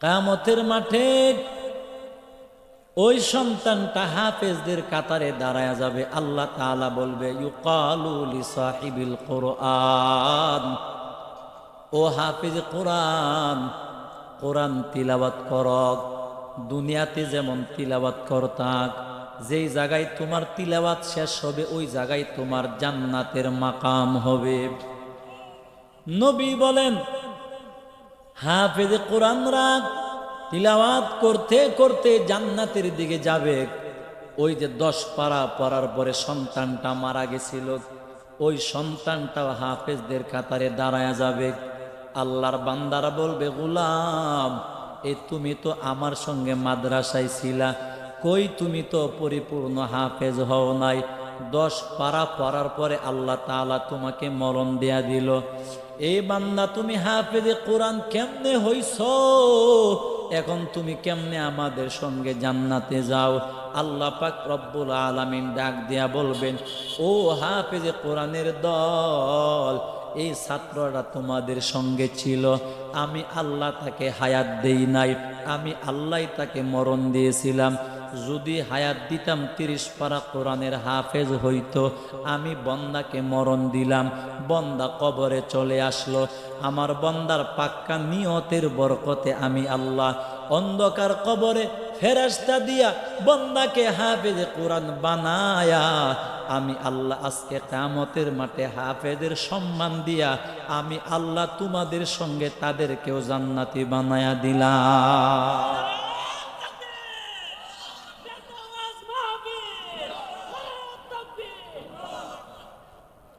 কিয়ামতের মাঠে ওই সন্তানটা হাফেজদের কাতারে দাঁড়ায়া যাবে। আল্লাহ তাআলা বলবে, ইউকালু লিসাহিবিল কুরআন, ও হাফেজ কোরআন, কোরআন তিলাওয়াত করক। দুনিয়াতে যেমন তিলাওয়াত করতাক, যেই জায়গায় তোমার তিলাওয়াত শেষ হবে ওই জায়গায় তোমার জান্নাতের মাকাম হবে। নবী বলেন, হাফেজ কোরআনরা তিলাওয়াত করতে করতে জান্নাতের দিকে যাবে। ওই যে 10 পারা পড়ার পরে সন্তানটা মারা গেছিল, ওই সন্তানটাও হাফেজদের কাতারে দাঁড়ায়া যাবে। আল্লাহর বান্দারা বলবে, গোলাম, তুমি তো আমার সঙ্গে মাদ্রাসায় ছিলা, কই তুমি তো পরিপূর্ণ হাফেজ হও নাই। 10 পারা পড়ার পরে আল্লাহ তাআলা তোমাকে মরণ দেয়া দিল। এই বান্দা, তুমি হাফেজে কোরআন কেমনে হইছ? এখন তুমি কেমনে আমাদের সঙ্গে জান্নাতে যাও? আল্লাহ পাক রব্বুল আলামিন ডাক দিয়া বলবেন, ও হাফেজে কোরআনের দল, এই ছাত্ররা তোমাদের সঙ্গে ছিল, আমি আল্লাহ তাকে হায়াত দেই নাই, আমি আল্লাহ তাকে মরণ দিয়েছিলাম। যদি হায়াত দিতাম 30 পারা কোরআনের হাফেজ হইতো। আমি বন্দাকে মরণ দিলাম, বন্দা কবরে চলে আসলো। আমার বন্দার পাক্কা নিয়তের বরকতে আমি আল্লাহ অন্ধকার কবরে ফেরেশতা দিয়া বন্দাকে হাফেজে কোরআন বানায়া আমি আল্লাহ আজকে কিয়ামতের মাঠে হাফেজের সম্মান দিয়া আমি আল্লাহ তোমাদের সঙ্গে তাদেরকেও জান্নাতি বানায়া দিলাম।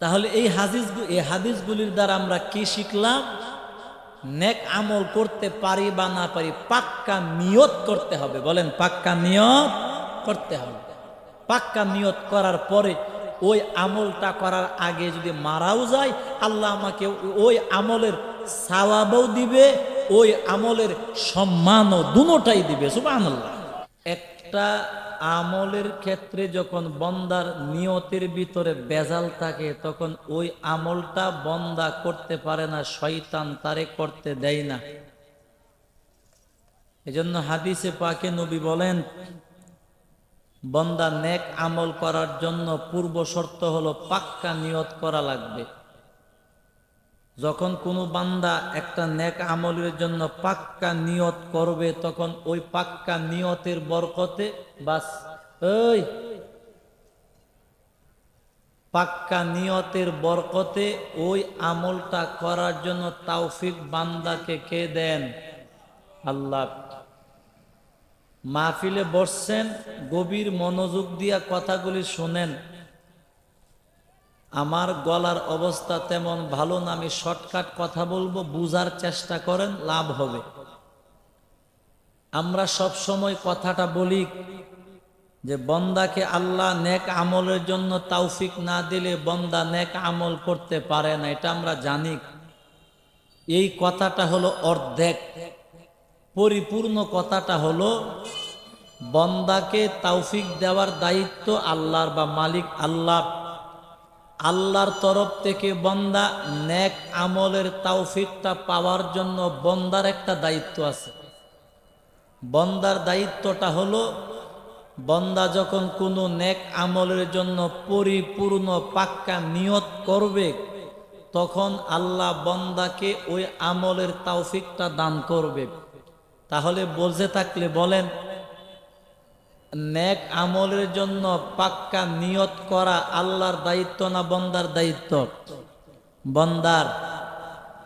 তাহলে এই হাদিসগুলির দ্বারা আমরা কি শিখলাম? নেক আমল করতে পারি বা না পারি, পাক্কা নিয়ত করতে হবে। বলেন, পাক্কা নিয়ত করতে হবে। পাক্কা নিয়ত করার পরে ওই আমলটা করার আগে যদি মারাও যায়, আল্লাহ আমাকে ওই আমলের সওয়াবও দিবে, ওই আমলের সম্মানও দুটোটাই দিবে। সুবহানাল্লাহ। একটা আমলের ক্ষেত্রে যখন বন্দার নিয়তের ভিতরে বেজাল থাকে, তখন ওই আমলটা বন্দা করতে পারে না, শয়তান তারে করতে দেয় না। এজন্য হাদিসে পাকে নবী বলেন, বন্দা নেক আমল করার জন্য পূর্ব শর্ত হলো পাক্কা নিয়ত করা লাগবে। যখন কোনো বান্দা একটা নেক আমলের জন্য পাক্কা নিয়ত করবে, তখন ওই পাক্কা নিয়তের বরকতে বাস পাক্কা নিয়তের বরকতে ওই আমলটা করার জন্য তৌফিক বান্দাকে কে দেন? আল্লাহ। মাহফিলে বসছেন, গভীর মনোযোগ দিয়া কথাগুলি শুনেন। আমার গলার অবস্থা তেমন ভালো না, আমি শর্টকাট কথা বলবো, বুঝার চেষ্টা করেন, লাভ হবে। আমরা সব সময় কথাটা বলি যে বন্দাকে আল্লাহ নেক আমলের জন্য তৌফিক না দিলে বন্দা নেক আমল করতে পারে না, এটা আমরা জানি। এই কথাটা হলো অর্ধেক। পরিপূর্ণ কথাটা হলো বন্দাকে তৌফিক দেওয়ার দায়িত্ব আল্লাহর বা মালিক আল্লাহ। আল্লাহর তরফ থেকে বন্দা নেক আমলের তৌফিকটা পাওয়ার জন্য বন্দার একটা দায়িত্ব আছে। বন্দার দায়িত্বটা হলো, বন্দা যখন কোনো নেক আমলের জন্য পরিপূর্ণ পাক্কা নিয়ত করবে, তখন আল্লাহ বন্দাকে ওই আমলের তৌফিকটা দান করবে। তাহলে বলতে থাকলে বলেন, নেক আমলের জন্য পাক্কা নিয়ত করা আল্লাহর দায়িত্ব না বন্দার দায়িত্ব? বন্দার।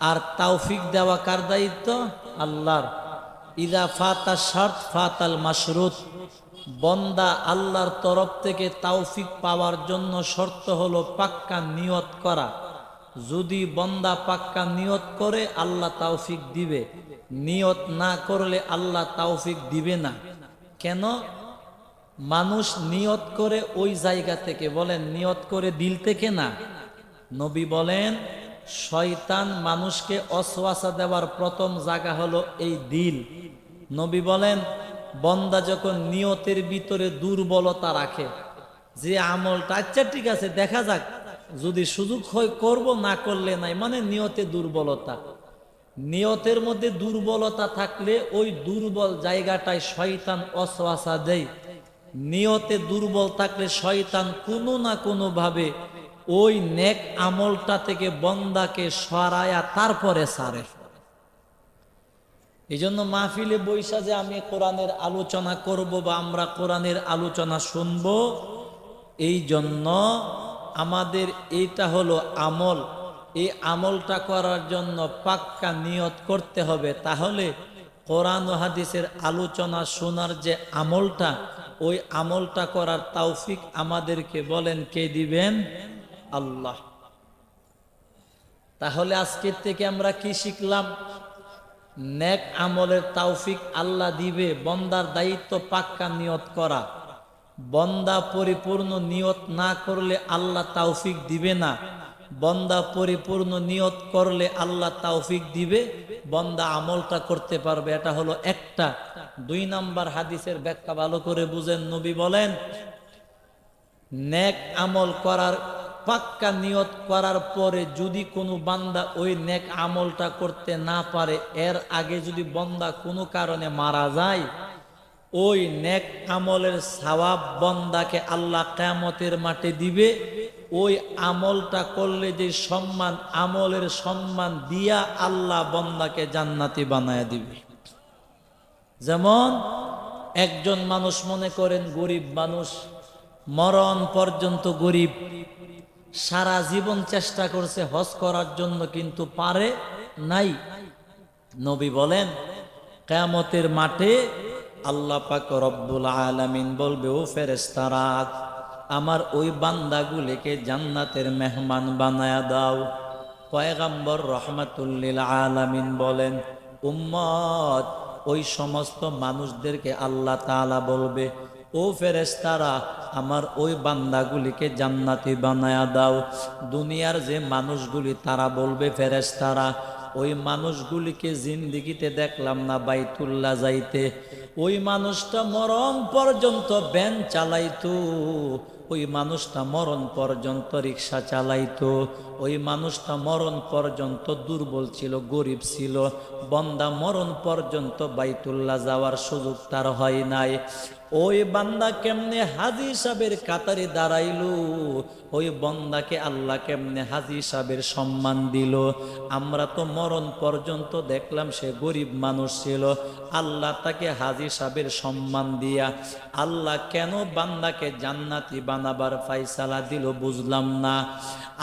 আর তৌফিক দেওয়া কার দায়িত্ব? আল্লাহর। ইযা ফাতা শারত ফাতাল মাশরুত। বন্দা আল্লাহর তরফ থেকে তৌফিক পাওয়ার জন্য শর্ত হলো পাক্কা নিয়ত করা। যদি বন্দা পাক্কা নিয়ত করে আল্লাহ তৌফিক দিবে, নিয়ত না করলে আল্লাহ তৌফিক দিবে না। কেন? মানুষ নিয়ত করে ওই জায়গা থেকে, বলেন নিয়ত করে দিল থেকে না। নবী বলেন, শয়তান মানুষকে ওয়াসওয়াসা দেওয়ার প্রথম জায়গা হলো এই দিল। নবী বলেন, বন্দা যখন নিয়তের ভিতরে দুর্বলতা রাখে, যে আমলটা আচ্ছা ঠিক আছে দেখা যাক, যদি সুযোগ হয় করব, না করলে নাই, মানে নিয়তে দুর্বলতা, নিয়তের মধ্যে দুর্বলতা থাকলে ওই দুর্বল জায়গাটায় শয়তান ওয়াসওয়াসা দেয়। নিয়তে দুর্বল থাকলে শয়তান কোনো না কোনো ভাবে ওই নেক আমলটা থেকে বন্দাকে সরায়া তারপরে সারে। এই জন্য মাহফিলে বৈশা যে আমি কোরআনের আলোচনা করব বা আমরা কোরআনের আলোচনা শুনব, এই জন্য আমাদের এইটা হলো আমল। এই আমলটা করার জন্য পাক্কা নিয়ত করতে হবে। তাহলে কোরআন ও হাদিসের আলোচনা শোনার যে আমলটা, ওই আমলটা করার তৌফিক আমাদেরকে বলেন কে দিবেন? আল্লাহ। তাহলে আজকের থেকে আমরা কি শিখলাম? নেক আমলের তৌফিক আল্লাহ দিবে, বন্দার দায়িত্ব পাক্কা নিয়ত করা। বন্দা পরিপূর্ণ নিয়ত না করলে আল্লাহ তৌফিক দিবে না। বন্দা পরিপূর্ণ নিয়ত করলে আল্লাহ তৌফিক দিবে, বন্দা আমলটা করতে পারবে। এটা হলো একটা। 2 নাম্বার হাদিসের ব্যাখ্যা ভালো করে বুঝেন। নবী বলেন, নেক আমল করার পাক্কা নিয়ত করার পরে যদি কোনো বান্দা ওই নেক আমলটা করতে না পারে, এর আগে যদি বান্দা কোনো কারণে মারা যায়, ওই নেক আমলের সওয়াব বান্দাকে আল্লাহ কিয়ামতের মাঠে দিবে। ওই আমলটা করলে যে সম্মান, আমলের সম্মান দিয়া আল্লাহ বান্দাকে জান্নাতি বানায়া দিবে। যেমন একজন মানুষ, মনে করেন গরিব মানুষ, মরণ পর্যন্ত গরিব, সারা জীবন চেষ্টা করছে হজ করার জন্য কিন্তু পারে নাই। নবী বলেন, কিয়ামতের মাঠে আল্লাহ পাক রব্বুল আলামিন বলবে, ও ফেরেশতারা, আমার ওই বান্দাগুলিকে জান্নাতের মেহমান বানায়া দাও। পয়গম্বর রহমাতুল লিল আলামিন বলেন, উম্মত, ওই সমস্ত মানুষদেরকে আল্লাহ তাআলা বলবে, ও ফেরেশতারা, আমার ওই বান্দাগুলিকে জান্নাতি বানায়া দাও। দুনিয়ার যে মানুষগুলি তারা বলবে, ফেরেশতারা, ওই মানুষগুলিকে জিন্দিগিতে দেখলাম না বাইতুল্লাহ যাইতে। ওই মানুষটা মরণ পর্যন্ত ভ্যান চালাইতো, ওই মানুষটা মরণ পর্যন্ত রিক্সা চালাইতো, ওই মানুষটা মরণ পর্যন্ত দুর্বল ছিল, গরিব ছিল। বান্দা মরণ পর্যন্ত বাইতুল্লাহ যাওয়ার সুযোগ তার হয় নাই। ওই বান্দা কেমনে হাজী সাহেবের কাতারে দাঁড়াইলো, ওই বান্দাকে আল্লাহ কেমনে হাজী সাহেবের সম্মান দিল। আমরা তো মরণ পর্যন্ত দেখলাম সে গরিব মানুষ ছিল, আল্লাহ তাকে হাজী সাহেবের সম্মান দিয়া আল্লাহ কেন বান্দাকে জান্নাতি বানাবার ফায়সালা দিল বুঝলাম না।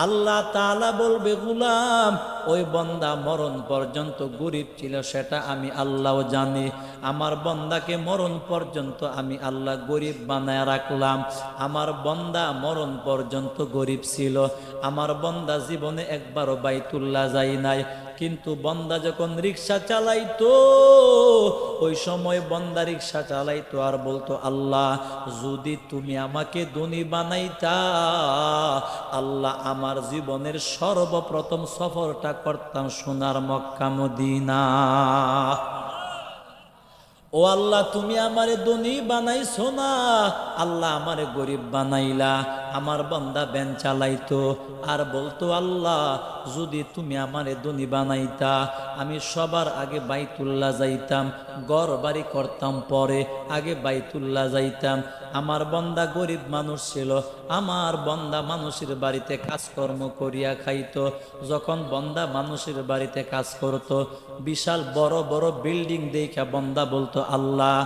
আল্লাহ তাআলা বলবে, গোলাম, ওই বান্দা মরণ পর্যন্ত গরিব ছিল, সেটা আমি আল্লাহ জানি। আমার বান্দাকে মরণ পর্যন্ত আমি আল্লাহ গরিব বানায় রাখলাম। আমার বান্দা মরণ পর্যন্ত গরিব ছিল, আমার বান্দা জীবনে একবারও বাইতুল্লাহ যায় নাই। কিন্তু বান্দা যখন রিক্সা চালাইতো, ওই সময় বান্দা রিক্সা চালাইতো আর বলতো, আল্লাহ, যদি তুমি আমাকে ধনী বানাইতা, আল্লাহ, আমার জীবনের সর্বপ্রথম সফরটা করতাম সোনার মক্কা মদিনা। ও আল্লাহ, তুমি আমারে ধনী বানাইছো না, আল্লাহ আমারে গরিব বানাইলা। আমার বান্দা ভ্যান চালাইতো আর বলতো, আল্লাহ, যদি তুমি আমারে ধনী বানাইতা, আমি সবার আগে বাইতুল্লাহ যাইতাম, ঘর বাড়ি করতাম, পরে আগে বাইতুল্লাহ যাইতাম। আমার বান্দা গরিব মানুষ ছিল, আমার বান্দা মানুষের বাড়িতে কাজকর্ম করিয়া খাইতো। যখন বান্দা মানুষের বাড়িতে কাজ করত, বিশাল বড় বড় বিল্ডিং দেখা বান্দা বলতো, আল্লাহ,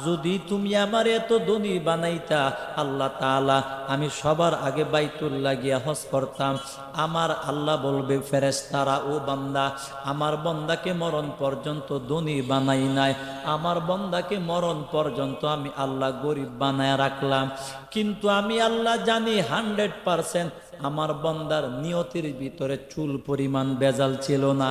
যদি তুমি আমার এত ধনী বানাইতা, আল্লাহ তাআলা, আমি সবার আগে বাইতুল্লাহ গিয়া হজ করতাম। আমার আল্লাহ বলবে, ফেরেশতারা, ও বান্দা, আমার বান্দাকে মরণ পর্যন্ত ধনী বানাই নাই, আমার বান্দাকে মরণ পর্যন্ত আমি আল্লাহ গরিব বানায় রাখলাম। কিন্তু আমি আল্লাহ জানি 100% আমার বান্দার নিয়তের ভিতরে চুল পরিমাণ বেজাল ছিল না।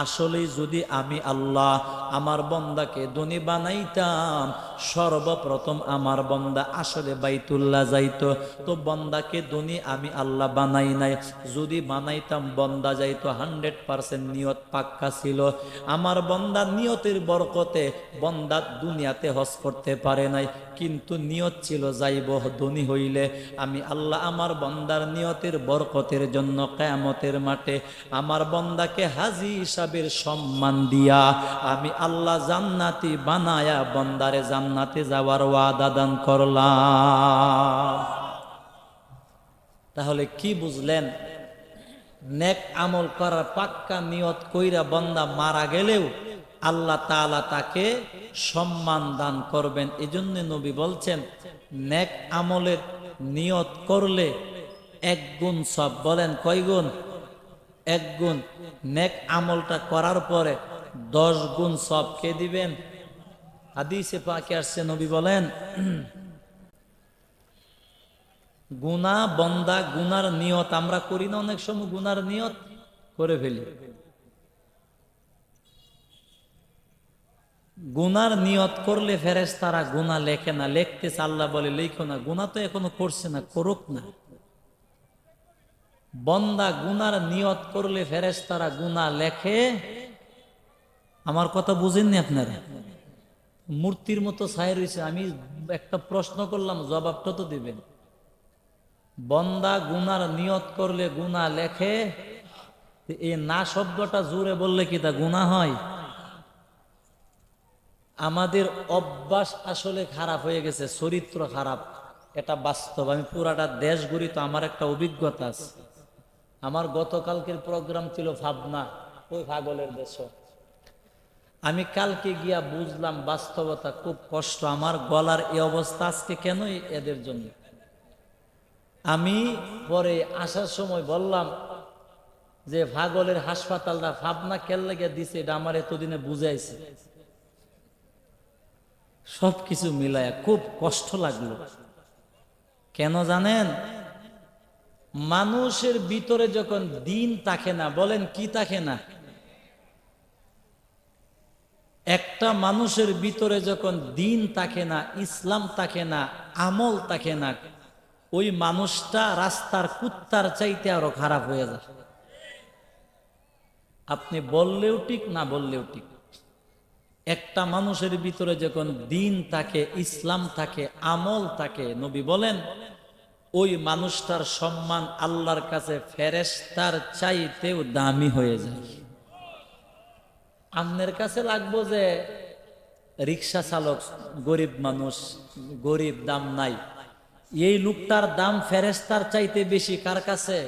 আসলে যদি আমি আল্লাহ আমার বান্দাকে ধনী বানাইতাম, সর্বপ্রথম আমার বান্দা আসলে বাইতুল্লাহ যাইতো। তো বান্দাকে ধনী আমি আল্লাহ বানাই নাই, যদি বানাইতাম বান্দা যাইতো। 100% নিয়ত পাক্কা ছিল। আমার বান্দা নিয়তের বরকতে বান্দা দুনিয়াতে হজ করতে পারে নাই, কিন্তু নিয়ত ছিল যাইব ধনী হইলে। আমি আল্লাহ আমার বান্দার নিয়তের বরকতের জন্য কিয়ামতের মাঠে আমার বান্দাকে হাজী সাহেবের সম্মান দিয়া আমি আল্লাহ জান্নাতি বানায়া বন্দারে জান্নাতে যাওয়ার ওয়াদা দান করলাম। তাহলে কি বুঝলেন? নেক আমল করার পাক্কা নিয়ত কইরা বন্দা মারা গেলেও আল্লাহ তাআলা তাকে সম্মান দান করবেন। এজন্য নবী বলছেন, নেক আমলের নিয়ত করলে 1 গুণ সব। বলেন কয় গুণ? 1 গুণ। নেক আমলটা করার পরে 10 গুণ সব কে দিবেন? হাদিসে পাকে আসছে, নবী বলেন, গুনাহ বন্দা গুনার নিয়ত আমরা করি না, অনেক সময় গুনার নিয়ত করে ফেলি। গুনার নিয়ত করলে ফেরেশতারা গুনাহ লেখে না, লিখতেছে, আল্লাহ বলে লিখো না, গুনাহ তো এখনো করছে না, করুক না। বন্দা গুনার নিয়ত করলে ফেরেশতারা গুনাহ লেখে। আমার কথা বুঝেননি আপনারা? মূর্তির মতো ছাই রয়েছে। আমি একটা প্রশ্ন করলাম, জবাবটা তো দিবেন। বন্দা গুনার নিয়ত করলে গুনাহ লেখে, এই না শব্দটা জোরে বললে কি তা গুনাহ হয়? আমাদের অভ্যাস আসলে খারাপ হয়ে গেছে, চরিত্র খারাপ, এটা বাস্তব। আমি পুরাটা দেশ ঘুরি তো আমার একটা অভিজ্ঞতা আছে। আমার গতকালকের প্রোগ্রাম ছিল ভাবনা, ওই পাগলের দেশ। আমি কালকে গিয়া বুঝলাম বাস্তবতা, খুব কষ্ট। আমার গলার এই অবস্থা আজকে কেন? এদের জন্য। আমি পরে আসার সময় বললাম যে পাগলের হাসপাতালটা ভাবনা কেন লেগে দিছে, এটা আমার এতদিনে বুঝাইছে। সবকিছু মিলায়া খুব কষ্ট লাগলো। কেন জানেন? মানুষের ভিতরে যখন দিন থাকে না, বলেন কি থাকে না? একটা মানুষের ভিতরে যখন দিন থাকে না, ইসলাম থাকে না, আমল থাকে না, ওই মানুষটা রাস্তার কুত্তার চাইতে আরো খারাপ হয়ে যায়। আপনি বললেও ঠিক, না বললেও ঠিক। একটা মানুষের ভিতরে যখন দিন থাকে, ইসলাম থাকে, আমল থাকে, নবী বলেন ওই মানুষটার সম্মান আল্লাহর কাছে ফেরেশতার চাইতেও দামি হয়ে যায়। আপনার কাছে লাগবো যে রিক্সা চালক, গরিব মানুষ, গরিব, দাম নাই, এই লোকটার দাম ফেরেশতার চাইতে বেশি কার কাছে?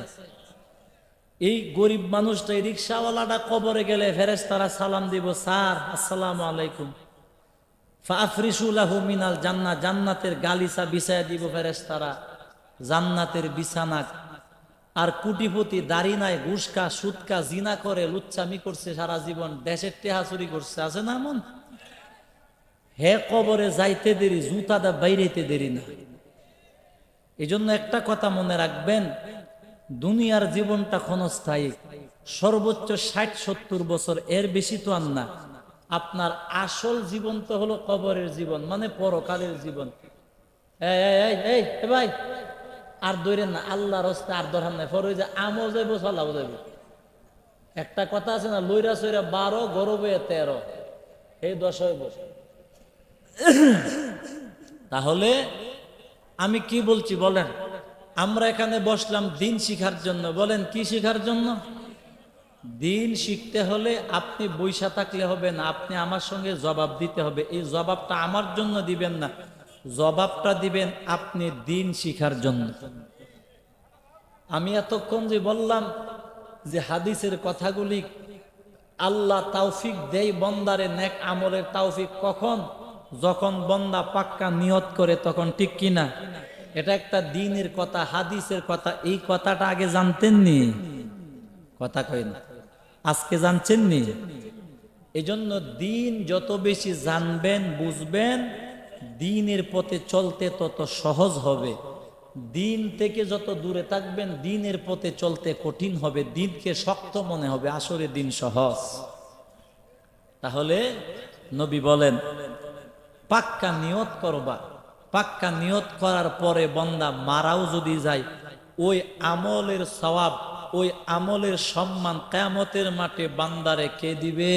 এই গরিব মানুষটা, এই রিক্সাওয়ালাটা কবরে গেলে ফেরেশতারা সালাম দিব, স্যার আসসালামু আলাইকুম, ফাফরিশু লাহু মিনাল জান্নাহ, জান্নাতের গালিচা বিছায়া দিব ফেরেশতারা, জান্নাতের বিছানা। আর কোটিপতি, দাড়ি নাই, ঘুষকা, সুদকা, জিনা করে, লুচ্চামি করছে সারা জীবন, দেশের টেহা চুরি করছে, আছে না এমন? হে কবরে যাইতে দেরি, জুতাটা বাইরেতে দেরি না। এই জন্য একটা কথা মনে রাখবেন, দুনিয়ার জীবনটা ক্ষণস্থায়ী, সর্বোচ্চ 60-70 বছর, এর বেশি তো আর না। আপনার আসল জীবন তো হলো কবরের জীবন, মানে পরকালের জীবন। এই ভাই আর দৌড়েন না, আল্লাহর রাস্তা আর দরকার নাই, পরে যে আমও যাইব, চলাও যাইব। একটা কথা আছে না, লইরা সইরা 12, গরবে 13, এই 10 হইব। তাহলে আমি কি বলছি বলেন? আমরা এখানে বসলাম দিন শিখার জন্য। বলেন কি শিখার জন্য? দিন শিখতে হলে আপনি বইসা থাকলে হবে না, আপনি আমার সঙ্গে জবাব দিতে হবে। এই জবাবটা আমার জন্য দিবেন না, জবাবটা দিবেন আপনি দিন শিখার জন্য। আমি এতক্ষণ যে বললাম যে হাদিসের কথাগুলি, আল্লাহ তৌফিক দেয় বন্দারে নেক আমলের তৌফিক কখন? যখন বন্দা পাক্কা নিয়ত করে, তখন, ঠিক কিনা? এটা একটা দ্বীনের কথা, হাদিসের কথা। এই কথাটা আগে জানতেননি? কথা কই না, আজকে জানছেননি? এজন্য দিন যত বেশি জানবেন, বুঝবেন, দিনের পথে চলতে তত সহজ হবে। দিন থেকে যত দূরে থাকবেন, দিনের পথে চলতে কঠিন হবে, দিনকে শক্ত মনে হবে, আসলে দিন সহজ। তাহলে নবী বলেন পাক্কা নিয়ত করবা। পাক্কা নিয়ত করার পরে বন্দা মারাও যদি যায়, ওই আমলের সওয়াব, ওই আমলের সম্মান কিয়ামতের মাঠে বান্দারে কে দিবে?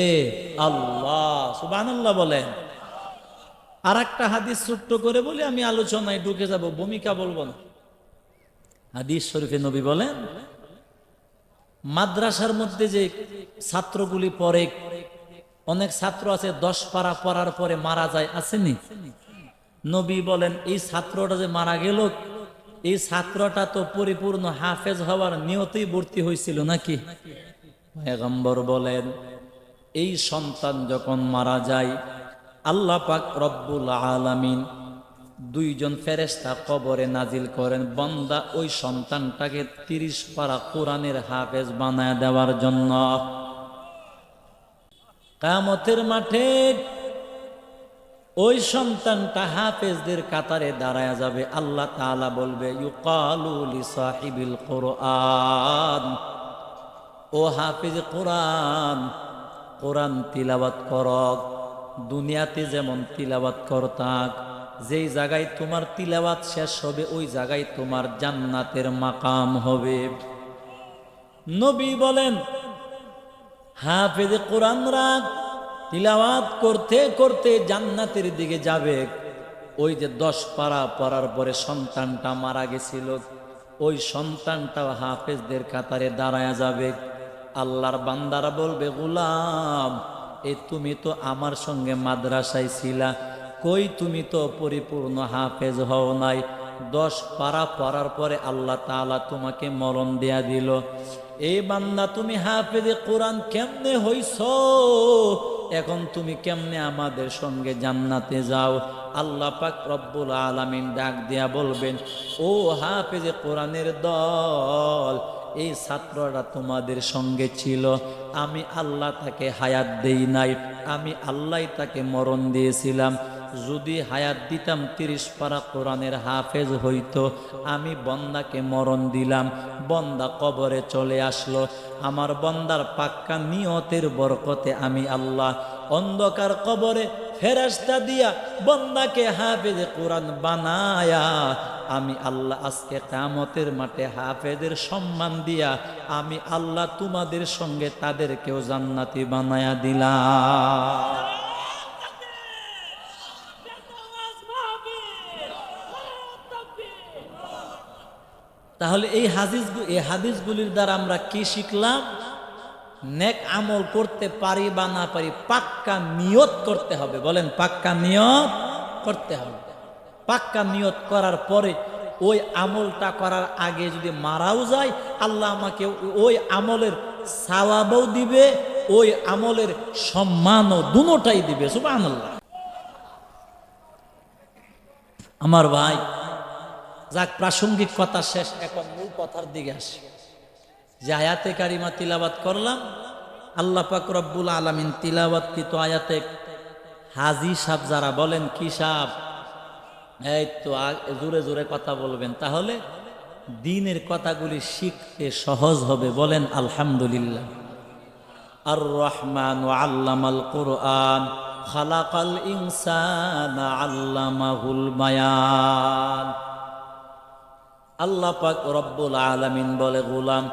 আল্লাহ। সুবহানাল্লাহ বলেন। আর একটা হাদিস ছোট্ট করে বলি, আমি আলোচনায় ঢুকে যাব, ভূমিকা বলবো না। হাদিস শরীফে নবী বলেন, মাদ্রাসার মধ্যে যে ছাত্রগুলি পড়ে, অনেক ছাত্র আছে 10 পারা পড়ার পরে মারা যায়, আসেনি? নবী বলেন এই ছাত্রটা যে মারা গেল, এই ছাত্রটা তো পরিপূর্ণ হাফেজ হওয়ার নিয়তেই ভর্তি হয়েছিল নাকি? পয়গম্বর বলেন এই সন্তান যখন মারা যায়, আল্লাহ পাক রব্বুল আলামিন 2 জন ফেরেশতা কবরে নাজিল করেন বান্দা ওই সন্তানটাকে 30 পারা কোরআনের হাফেজ বানায় দেওয়ার জন্য। কিয়ামতের মাঠে ওই সন্তানটা হাফেজদের কাতারে দাঁড়ায় যাবে। আল্লাহ তাআলা বলবে ইউকালু লিসাহিবিল কুরআন, ও হাফেজ কোরআন, কোরআন তিলাওয়াত করক। দুনিয়াতে যেমন তিলাওয়াত করতাক, যেই জায়গায় তোমার তিলাওয়াত শেষ হবে ওই জায়গায় তোমার জান্নাতের মাকাম হবে। নবী বলেন হাফেজ কোরআনরা তিলাওয়াত করতে করতে জান্নাতের দিকে যাবে। ওই যে 10 পারা পড়ার পরে সন্তানটা মারা গেছিল, ওই সন্তানটাও হাফেজদের কাতারে দাঁড়ায়া যাবে। আল্লাহর বান্দারা বলবে গোলাম, এ তুমি তো আমার সঙ্গে মাদ্রাসায় ছিলা, কই তুমি তো পরিপূর্ণ হাফেজ হও নাই। 10 পারা পড়ার পরে আল্লাহ তাআলা তোমাকে মরণ দেয়া দিল। এই বান্দা তুমি হাফেজে কোরআন কেমনে হইছ, এখন তুমি কেমনে আমাদের সঙ্গে জান্নাতে যাও? আল্লাহ পাক রব্বুল আলামিন ডাক দিয়া বলবেন ও হাফেজে কোরআনের দল, এই ছাত্ররা তোমাদের সঙ্গে ছিল, আমি আল্লাহ তাকে হায়াত দেই নাই, আমি আল্লাহ তাকে মরণ দিয়েছিলাম। যদি হায়াত দিতাম 30 পারা কোরআনের হাফেজ হইতো। আমি বন্দাকে মরণ দিলাম, বন্দা কবরে চলে আসলো। আমার বন্দার পাক্কা নিয়তের বরকতে আমি আল্লাহ অন্ধকার কবরে ফেরেশতা দিয়া বন্দাকে হাফেজে কোরআন বানায়া আমি আল্লাহ আজকে কিয়ামতের মাঠে হাফেজের সম্মান দিয়া আমি আল্লাহ তোমাদের সঙ্গে তাদেরকেও জান্নাতি বানায়া দিলাম। তাহলে এই হাদিসগুলির দ্বারা আমরা কি শিখলাম? নেক আমল করতে পারি বা না পারি, পাক্কা নিয়ত করতে হবে। বলেন পাক্কা নিয়ত করতে হবে। পাক্কা নিয়ত করার পরে ওই আমলটা করার আগে যদি মারাও যায়, আল্লাহ আমাকে ওই আমলের সওয়াবও দিবে, ওই আমলের সম্মানও দুটোটাই দিবে। সুবহানাল্লাহ। আমার ভাই, যাক প্রাসঙ্গিক কথা শেষ, এখন মূল কথার দিকে আসি। যে আয়াতে কারিমা তিলাওয়াত করলাম, আল্লাহ পাক রব্বুল আলামিন তিলাওয়াতকৃত আয়াতে হাজী সাহেব যারা বলেন কি সাহেব, এই তো জোরে জোরে কথা বলবেন, তাহলে দ্বীনের কথাগুলি শিখতে সহজ হবে। বলেন আলহামদুলিল্লাহ। আর রহমান আল্লামাল কুরআন খালাকাল ইনসানা আল্লামাহুল বায়ান। আল্লাহ পাক রব্বুল আলামিন বলে গোলাম,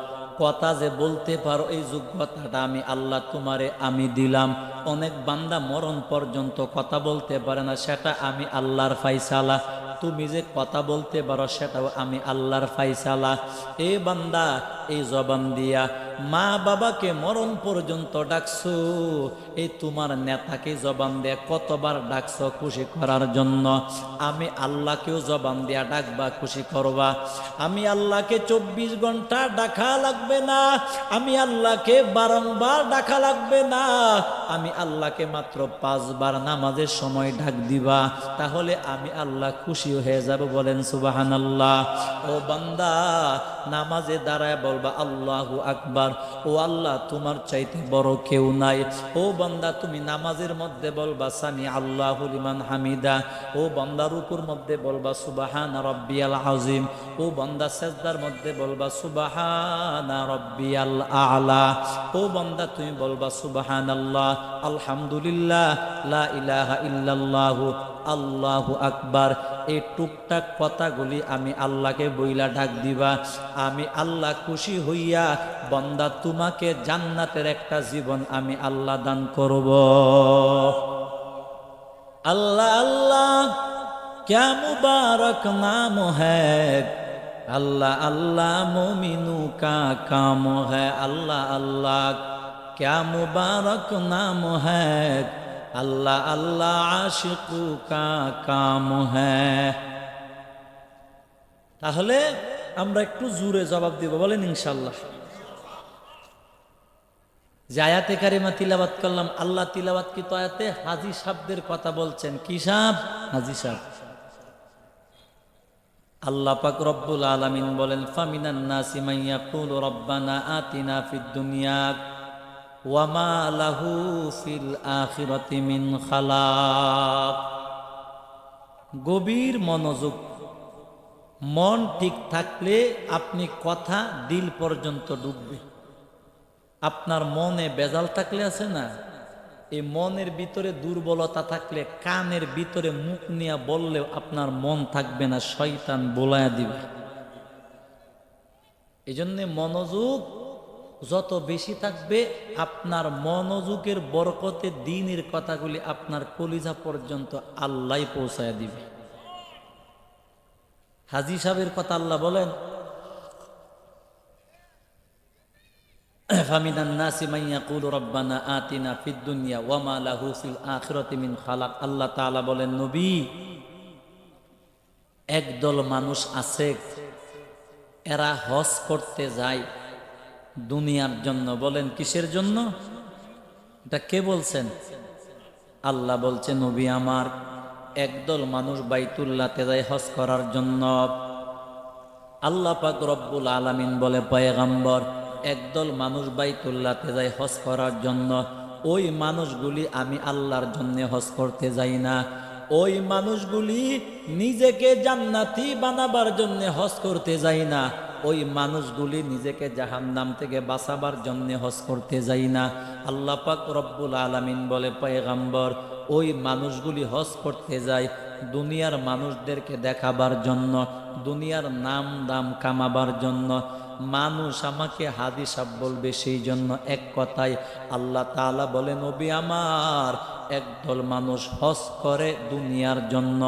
কথা যে বলতে পারো এই যোগ্যতাটা আমি আল্লাহ তোমারে আমি দিলাম। অনেক বান্দা মরণ পর্যন্ত কথা বলতে পারে না, সেটা আমি আল্লাহর ফায়সালা। তুমি যে কথা বলতে পারো সেটাও আমি আল্লাহর ফায়সালা। এ বান্দা, এই জবান দিয়া মা বাবাকে মরণ পর্যন্ত ডাকছো, এই তোমার নেতাকে জবান দিয়া কতবার ডাকছো খুশি করার জন্য। আমি আল্লাহকেও জবান দিয়া ডাকবা, খুশি করবা। আমি আল্লাহকে 24 ঘন্টা ডাকা লাগবে না, আমি আল্লাহকে বারংবার ডাকা লাগবে না, আমি আল্লাহকে মাত্র 5 বার নামাজের সময় ডাক দিবা, তাহলে আমি আল্লাহ খুশি হয়ে যাব। বলেন সুবহানাল্লাহ। ও বান্দা, নামাজে দাঁড়ায় বলবা আল্লাহু আকবার। ও আল্লাহ, তোমার চাইতে বড় কেউ নাই। ও বান্দা, তুমি নামাজের মধ্যে বলবা সামি আল্লাহু লিমান হামিদা। ও বান্দা, রুকুর মধ্যে বলবা সুবহানা রাব্বিয়াল আযীম। ও বান্দা, সিজদার মধ্যে বলবা সুবহানা রাব্বিয়াল আ'লা। ও বান্দা, তুমি বলবা সুবহানাল্লাহ, আলহামদুলিল্লাহ, লা ইলাহা ইল্লাল্লাহু, আল্লাহু আকবার। এই টুকটাক কথাগুলি আমি আল্লাহকে বইলা ডাক দিবা। আমি আল্লাহ খুশি হইয়া বান্দা তোমাকে জান্নাতের একটা জীবন আমি আল্লাহ দান করব। আল্লাহ আল্লাহ क्या मुबारक नाम है, अल्लाह अल्लाह मोमिनू का काम है, अल्लाह अल्लाह क्या मुबारक नाम है, अल्लाह अल्लाह आशिकू का काम है। তাহলে আমরা একটু জোরে জবাব দিব, বলেন ইনশাআল্লাহ। যে আয়াতে কারিমা তিলাওয়াত করলাম, আল্লাহ তিলাওয়াত কি তো আয়াতে হাজী সাহেবদের কথা বলছেন। কি সাহেব? হাজী সাহেব। আল্লাহ পাক রব্বুল আলামিন বলেন, ফামিনান নাসি মান ইয়াকুলু রব্বানা আতিনা ফিদ দুনিয়া ওয়া মা লাহু ফিল আখিরাতি মিন খালাক। গভীর মনোযোগ, মন ঠিক থাকলে আপনি কথা দিল পর্যন্ত ঢুকবে। আপনার মনে বেজাল থাকলে আছে না, এই মনের ভিতরে দুর্বলতা থাকলে কানের ভিতরে মুখ নিয়ে বললেও আপনার মন থাকবে না, শয়তান বোলায়া দিবে। এই জন্য মনোযোগ যত বেশি থাকবে, আপনার মনোযোগের বরকতে দ্বীনের কথাগুলি আপনার কলিজা পর্যন্ত আল্লাহ পৌঁছায় দিবে। হাজী সাহেবের কথা আল্লাহ বলেন, ফামিনান নাসি মান ইয়াকুলু রব্বানা আতিনা ফিদ দুনিয়া ওয়া মা লাহু ফিল আখিরাতি মিন খালাক। আল্লাহ তাআলা বলেন, নবী, একদল মানুষ আছে, এরা হজ করতে যায় দুনিয়ার জন্য। বলেন কিসের জন্য? এটা কে বলছেন? আল্লাহ বলছে, নবী আমার, একদল মানুষ বাইতুল্লাহতে যায় হজ করার জন্য। আল্লাহ পাক রব্বুল আলামিন বলে, পয়গম্বর, একদল মানুষ বাইতুল্লাহতে যায় হজ করার জন্য। ওই মানুষগুলি আমি আল্লাহর জন্য হজ করতে যাই না। ওই মানুষগুলি নিজেকে জান্নাতি বানাবার জন্য হজ করতে যাই না। ওই মানুষগুলি নিজেকে জাহান্নাম থেকে বাঁচাবার জন্য হজ করতে যাই না। আল্লাহ পাক রব্বুল আলামিন বলে, পয়গম্বর, ওই মানুষগুলি হজ করতে যায় দুনিয়ার মানুষদেরকে দেখাবার জন্য, দুনিয়ার নাম দাম কামাবার জন্য। মানুষ আমাকে হাদী সাহেব বলবে, সেই জন্য এক কথায় আল্লাহ তাআলা বলে, নবী আমার, একদল মানুষ হজ করে দুনিয়ার জন্য।